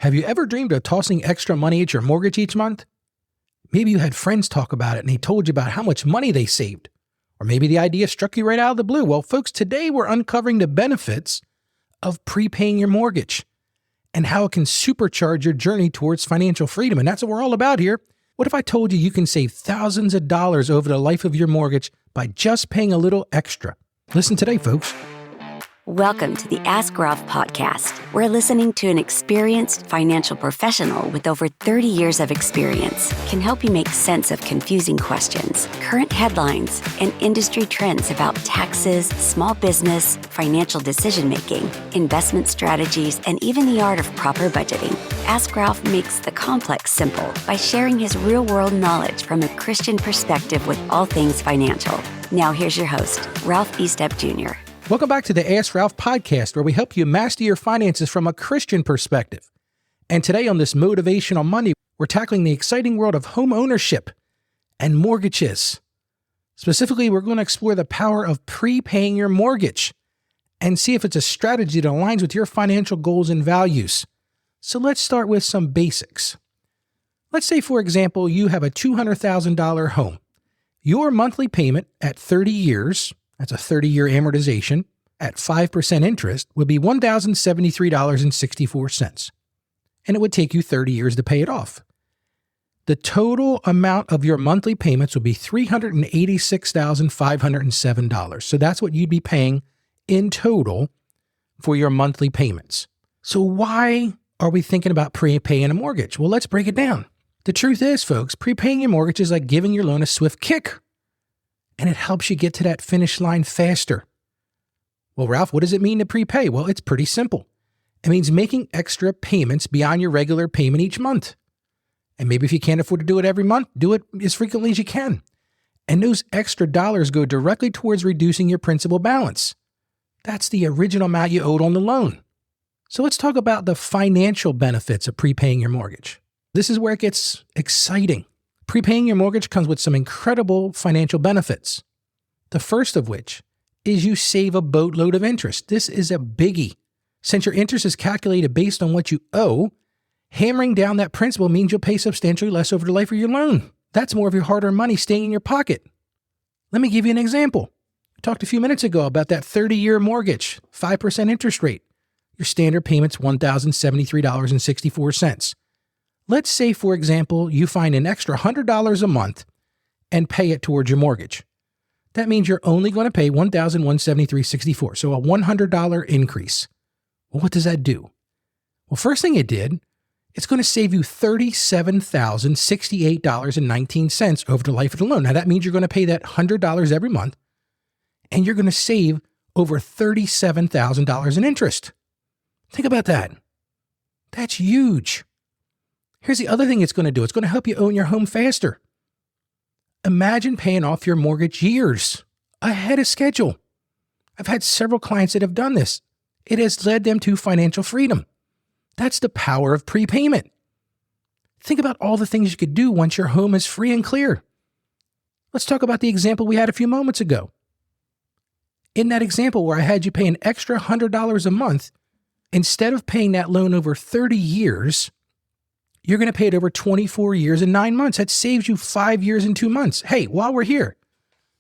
Have you ever dreamed of tossing extra money at your mortgage each month? Maybe you had friends talk about it and they told you about how much money they saved. Or maybe the idea struck you right out of the blue. Well, folks, today we're uncovering the benefits of prepaying your mortgage and how it can supercharge your journey towards financial freedom. And that's what we're all about here. What if I told you you can save thousands of dollars over the life of your mortgage by just paying a little extra? Listen today, folks. Welcome to the Ask Ralph podcast. We're listening to an experienced financial professional with over 30 years of experience can help you make sense of confusing questions, current headlines, and industry trends about taxes, small business, financial decision-making, investment strategies, and even the art of proper budgeting. Ask Ralph makes the complex simple by sharing his real-world knowledge from a Christian perspective with all things financial. Now here's your host, Ralph Estep Jr. Welcome back to the Ask Ralph podcast, where we help you master your finances from a Christian perspective. And today on this Motivational Monday, we're tackling the exciting world of home ownership and mortgages. Specifically, we're going to explore the power of prepaying your mortgage and see if it's a strategy that aligns with your financial goals and values. So let's start with some basics. Let's say, for example, you have a $200,000 home. Your monthly payment at 30 years, that's a 30-year amortization, at 5% interest would be $1,073.64. And it would take you 30 years to pay it off. The total amount of your monthly payments would be $386,507. So that's what you'd be paying in total for your monthly payments. So why are we thinking about prepaying a mortgage? Well, let's break it down. The truth is, folks, prepaying your mortgage is like giving your loan a swift kick. And it helps you get to that finish line faster. Well, Ralph, what does it mean to prepay? Well, it's pretty simple. It means making extra payments beyond your regular payment each month. And maybe if you can't afford to do it every month, do it as frequently as you can. And those extra dollars go directly towards reducing your principal balance. That's the original amount you owed on the loan. So let's talk about the financial benefits of prepaying your mortgage. This is where it gets exciting. Prepaying your mortgage comes with some incredible financial benefits. The first of which is you save a boatload of interest. This is a biggie. Since your interest is calculated based on what you owe, hammering down that principal means you'll pay substantially less over the life of your loan. That's more of your hard-earned money staying in your pocket. Let me give you an example. I talked a few minutes ago about that 30-year mortgage, 5% interest rate. Your standard payment's $1,073.64. Let's say, for example, you find an extra $100 a month and pay it towards your mortgage. That means you're only going to pay $1,173.64, so a $100 increase. Well, what does that do? Well, first thing it did, it's going to save you $37,068.19 over the life of the loan. Now, that means you're going to pay that $100 every month, and you're going to save over $37,000 in interest. Think about that. That's huge. Here's the other thing it's going to do. It's going to help you own your home faster. Imagine paying off your mortgage years ahead of schedule. I've had several clients that have done this. It has led them to financial freedom. That's the power of prepayment. Think about all the things you could do once your home is free and clear. Let's talk about the example we had a few moments ago. In that example where I had you pay an extra $100 a month, instead of paying that loan over 30 years, you're going to pay it over 24 years and 9 months. That saves you 5 years and 2 months. Hey, while we're here,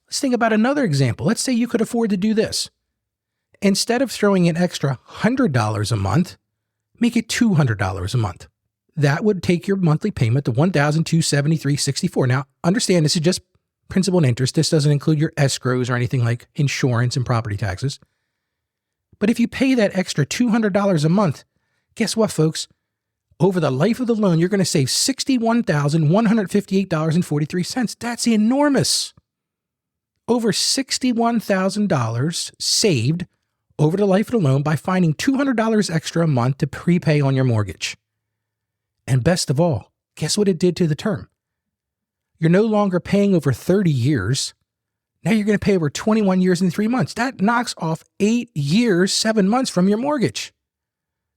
let's think about another example. Let's say you could afford to do this. Instead of throwing an extra $100 a month, make it $200 a month. That would take your monthly payment to $1,273.64. Now, understand this is just principal and interest. This doesn't include your escrows or anything like insurance and property taxes. But if you pay that extra $200 a month, guess what, folks? Over the life of the loan, you're going to save $61,158.43. That's enormous. Over $61,000 saved over the life of the loan by finding $200 extra a month to prepay on your mortgage. And best of all, guess what it did to the term? You're no longer paying over 30 years. Now you're going to pay over 21 years and 3 months. That knocks off 8 years, 7 months from your mortgage.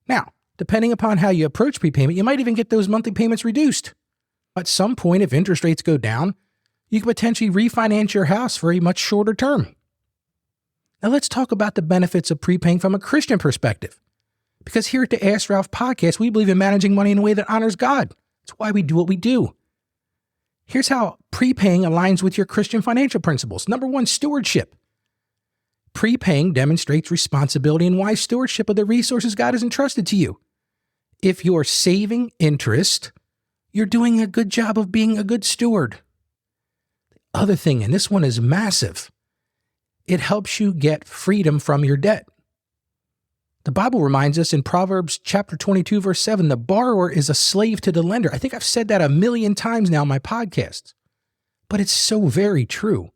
Now, depending upon how you approach prepayment, you might even get those monthly payments reduced. At some point, if interest rates go down, you can potentially refinance your house for a much shorter term. Now let's talk about the benefits of prepaying from a Christian perspective. Because here at the Ask Ralph podcast, we believe in managing money in a way that honors God. That's why we do what we do. Here's how prepaying aligns with your Christian financial principles. Number one, stewardship. Prepaying demonstrates responsibility and wise stewardship of the resources God has entrusted to you. If you're saving interest, you're doing a good job of being a good steward. The other thing, and this one is massive, it helps you get freedom from your debt. The Bible reminds us in Proverbs chapter 22, verse 7, the borrower is a slave to the lender. I think I've said that 1,000,000 times now in my podcasts, but it's so very true.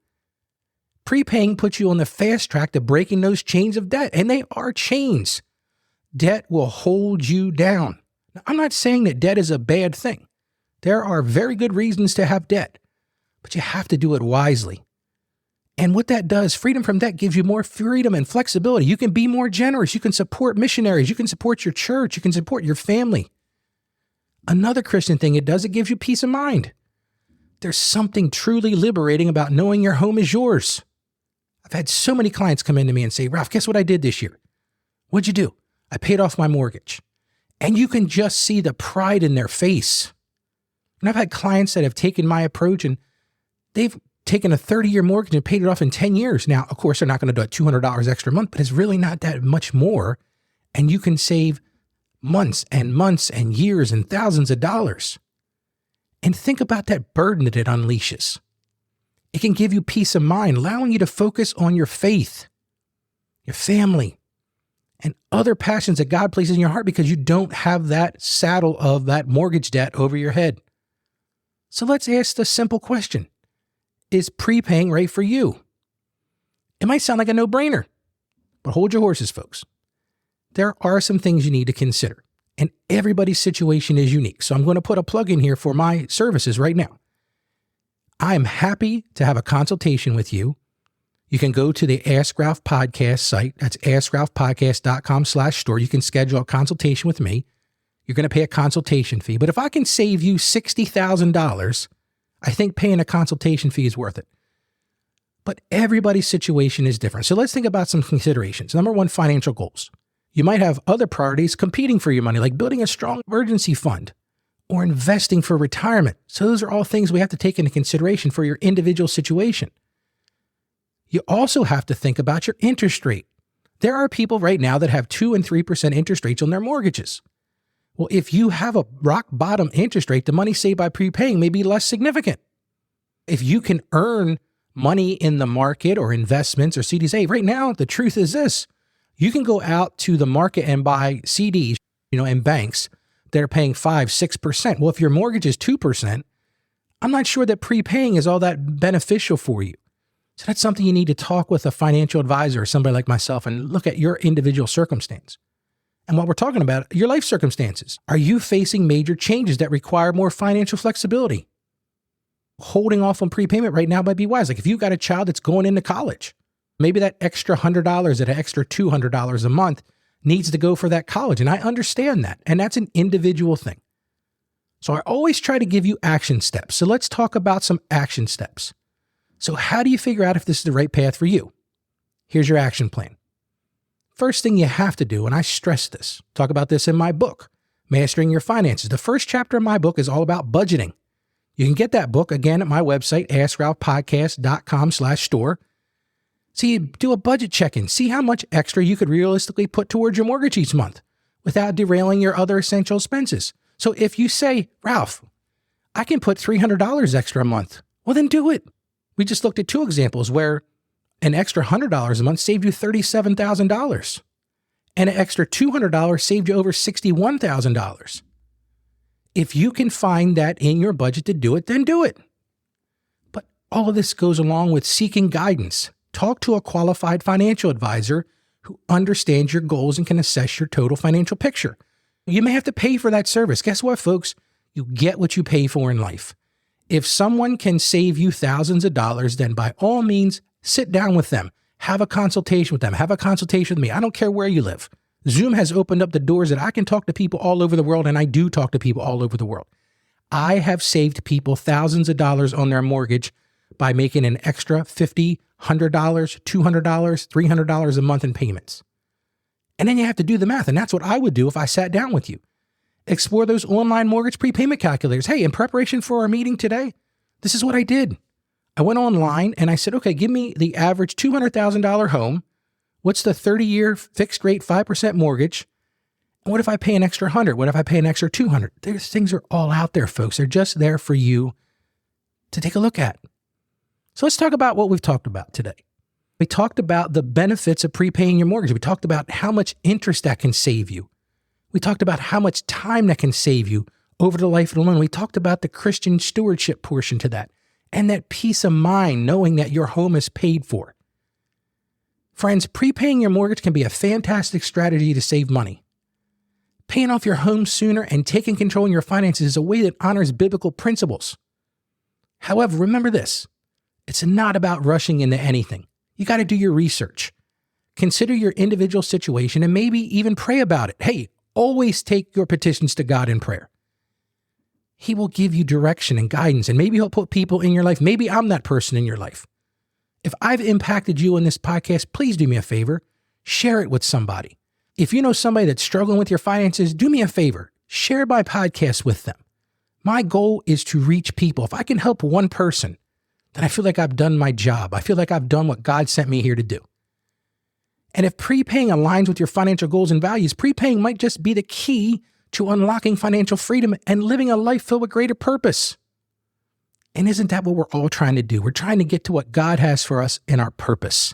Prepaying puts you on the fast track to breaking those chains of debt, and they are chains. Debt will hold you down. Now, I'm not saying that debt is a bad thing. There are very good reasons to have debt, but you have to do it wisely. And what that does, freedom from debt gives you more freedom and flexibility. You can be more generous. You can support missionaries. You can support your church. You can support your family. Another Christian thing it does, it gives you peace of mind. There's something truly liberating about knowing your home is yours. I've had so many clients come into me and say, Ralph, guess what I did this year? What'd you do? I paid off my mortgage. And you can just see the pride in their face. And I've had clients that have taken my approach and they've taken a 30-year mortgage and paid it off in 10 years. Now, of course, they're not going to do it $200 extra a month, but it's really not that much more. And you can save months and years and thousands of dollars. And think about that burden that it unleashes. It can give you peace of mind, allowing you to focus on your faith, your family, and other passions that God places in your heart because you don't have that saddle of that mortgage debt over your head. So let's ask the simple question. Is prepaying right for you? It might sound like a no-brainer, but hold your horses, folks. There are some things you need to consider, and everybody's situation is unique. So I'm going to put a plug in here for my services right now. I'm happy to have a consultation with you. You can go to the Ask Ralph podcast site. That's askralphpodcast.com/store. You can schedule a consultation with me. You're going to pay a consultation fee. But if I can save you $60,000, I think paying a consultation fee is worth it. But everybody's situation is different. So let's think about some considerations. Number one, financial goals. You might have other priorities competing for your money, like building a strong emergency fund or investing for retirement. So those are all things we have to take into consideration for your individual situation. You also have to think about your interest rate. There are people right now that have 2 and 3% interest rates on their mortgages. Well, if you have a rock bottom interest rate, the money saved by prepaying may be less significant. If you can earn money in the market or investments or CDs, hey, right now, the truth is this. You can go out to the market and buy CDs, in banks that are paying 5, 6%. Well, if your mortgage is 2%, I'm not sure that prepaying is all that beneficial for you. So that's something you need to talk with a financial advisor or somebody like myself and look at your individual circumstance. And while we're talking about your life circumstances, are you facing major changes that require more financial flexibility? Holding off on prepayment right now might be wise. Like if you've got a child that's going into college, maybe that extra $100 or that extra $200 a month needs to go for that college. And I understand that. And that's an individual thing. So I always try to give you action steps. So let's talk about some action steps. So how do you figure out if this is the right path for you? Here's your action plan. First thing you have to do, and I stress this, talk about this in my book, Mastering Your Finances. The first chapter of my book is all about budgeting. You can get that book again at my website, askralphpodcast.com/store. So you do a budget check-in, see how much extra you could realistically put towards your mortgage each month without derailing your other essential expenses. So if you say, Ralph, I can put $300 extra a month, well then do it. We just looked at 2 examples where an extra $100 a month saved you $37,000, and an extra $200 saved you over $61,000. If you can find that in your budget to do it, then do it. But all of this goes along with seeking guidance. Talk to a qualified financial advisor who understands your goals and can assess your total financial picture. You may have to pay for that service. Guess what, folks? You get what you pay for in life. If someone can save you thousands of dollars, then by all means, sit down with them, have a consultation with them, have a consultation with me. I don't care where you live. Zoom has opened up the doors that I can talk to people all over the world, and I do talk to people all over the world. I have saved people thousands of dollars on their mortgage by making an extra $50, $100, $200, $300 a month in payments. And then you have to do the math. And that's what I would do if I sat down with you. Explore those online mortgage prepayment calculators. Hey, in preparation for our meeting today, this is what I did. I went online and I said, okay, give me the average $200,000 home. What's the 30-year fixed rate 5% mortgage? And what if I pay an extra 100? What if I pay an extra 200? These things are all out there, folks. They're just there for you to take a look at. So let's talk about what we've talked about today. We talked about the benefits of prepaying your mortgage. We talked about how much interest that can save you. We talked about how much time that can save you over the life of the loan. We talked about the Christian stewardship portion to that and that peace of mind knowing that your home is paid for. Friends, prepaying your mortgage can be a fantastic strategy to save money. Paying off your home sooner and taking control of your finances is a way that honors biblical principles. However, remember this, it's not about rushing into anything. You got to do your research. Consider your individual situation and maybe even pray about it. Hey, always take your petitions to God in prayer. He will give you direction and guidance, and maybe he'll put people in your life. Maybe I'm that person in your life. If I've impacted you in this podcast, please do me a favor. Share it with somebody. If you know somebody that's struggling with your finances, do me a favor. Share my podcast with them. My goal is to reach people. If I can help one person, then I feel like I've done my job. I feel like I've done what God sent me here to do. And if prepaying aligns with your financial goals and values, prepaying might just be the key to unlocking financial freedom and living a life filled with greater purpose. And isn't that what we're all trying to do? We're trying to get to what God has for us in our purpose.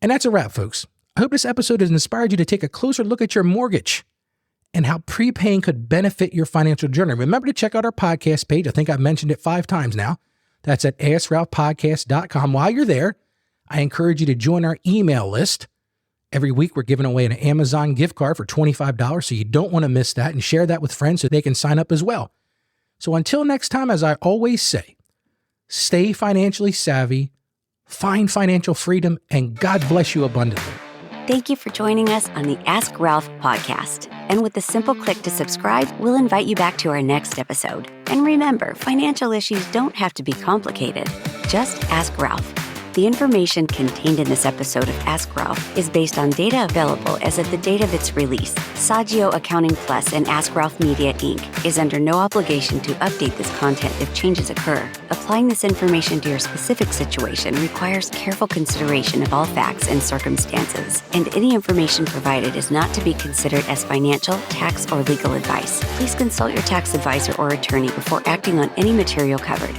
And that's a wrap, folks. I hope this episode has inspired you to take a closer look at your mortgage and how prepaying could benefit your financial journey. Remember to check out our podcast page. I think I've mentioned it 5 times now. That's at AskRalphPodcast.com. While you're there, I encourage you to join our email list. Every week, we're giving away an Amazon gift card for $25, so you don't want to miss that, and share that with friends so they can sign up as well. So until next time, as I always say, stay financially savvy, find financial freedom, and God bless you abundantly. Thank you for joining us on the Ask Ralph podcast. And with a simple click to subscribe, we'll invite you back to our next episode. And remember, financial issues don't have to be complicated. Just ask Ralph. The information contained in this episode of Ask Ralph is based on data available as of the date of its release. Saggio Accounting Plus and Ask Ralph Media, Inc. is under no obligation to update this content if changes occur. Applying this information to your specific situation requires careful consideration of all facts and circumstances, and any information provided is not to be considered as financial, tax, or legal advice. Please consult your tax advisor or attorney before acting on any material covered.